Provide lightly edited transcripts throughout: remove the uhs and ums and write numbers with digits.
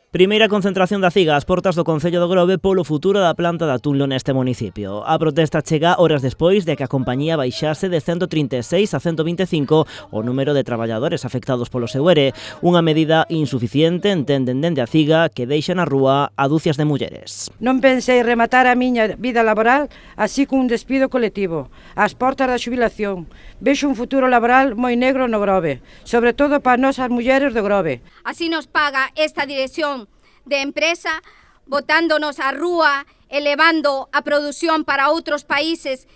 Primeira concentración da CIGA ás portas do Concello do Grove polo futuro da planta de Atunlo neste municipio. A protesta chega horas despois de que a compañía baixase de 136 a 125 o número de traballadores afectados polo seu ERE, unha medida insuficiente, entenden dende a CIGA, que deixa na rúa a dúcias de mulleres. Non pensei rematar a miña vida laboral así cun despido colectivo, ás portas da xubilación. Vexo un futuro laboral moi negro no Grove, sobre todo para nós as mulleres do Grove. Así nos paga esta dirección de empresa, botándonos á rúa, elevando a produción para outros países.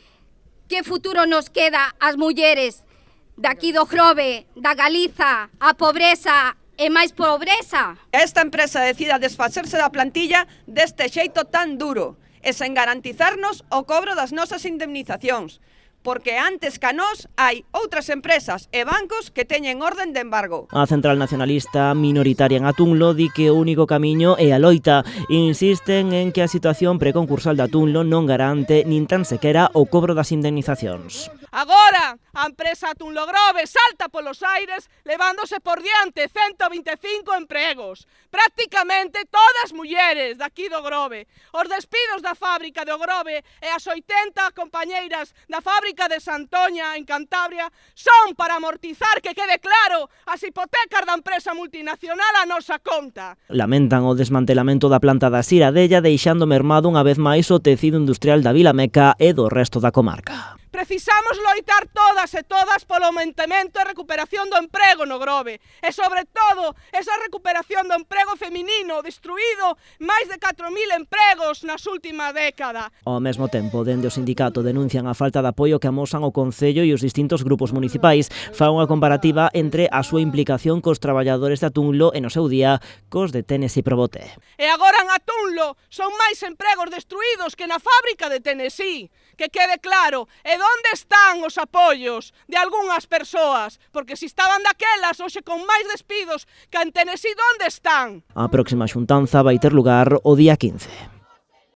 Que futuro nos queda ás mulleres daqui do Grove, da Galiza, a pobreza e máis pobreza? Esta empresa decida desfacerse da plantilla deste xeito tan duro e sen garantizarnos o cobro das nosas indemnizacións, porque antes que a nós hai outras empresas e bancos que teñen orden de embargo. A Central Nacionalista minoritaria en Atunlo di que o único camiño é a loita. Insisten en que a situación preconcursal de Atunlo non garante nin tan sequera o cobro das indemnizacións. Agora, a empresa Atunlo Grove salta polos aires levándose por diante 125 empregos. Prácticamente todas mulleres daqui do Grove. Os despidos da fábrica do Grove e as 80 compañeiras da fábrica de Santoña, en Cantabria, son para amortizar, que quede claro, as hipotecas da empresa multinacional a nosa conta. Lamentan o desmantelamento da planta da Siradella, deixando mermado unha vez máis o tecido industrial da Vilameca e do resto da comarca. Precisamos loitar todas e todas polo aumentamento e recuperación do emprego no Grove e, sobre todo, esa recuperación do emprego feminino, destruído máis de 4.000 empregos nas últimas décadas. Ao mesmo tempo, dende o sindicato denuncian a falta de apoio que amosan o Concello e os distintos grupos municipais. Fan unha comparativa entre a súa implicación cos traballadores de Atunlo e no seu día cos de Tennessee Proboté. E agora en Atunlo son máis empregos destruídos que na fábrica de Tennessee. Que quede claro, e onde están os apoios de algunhas persoas? Porque se estaban daquelas, hoxe con máis despidos que en Tennessee, onde están? A próxima xuntanza vai ter lugar o día 15.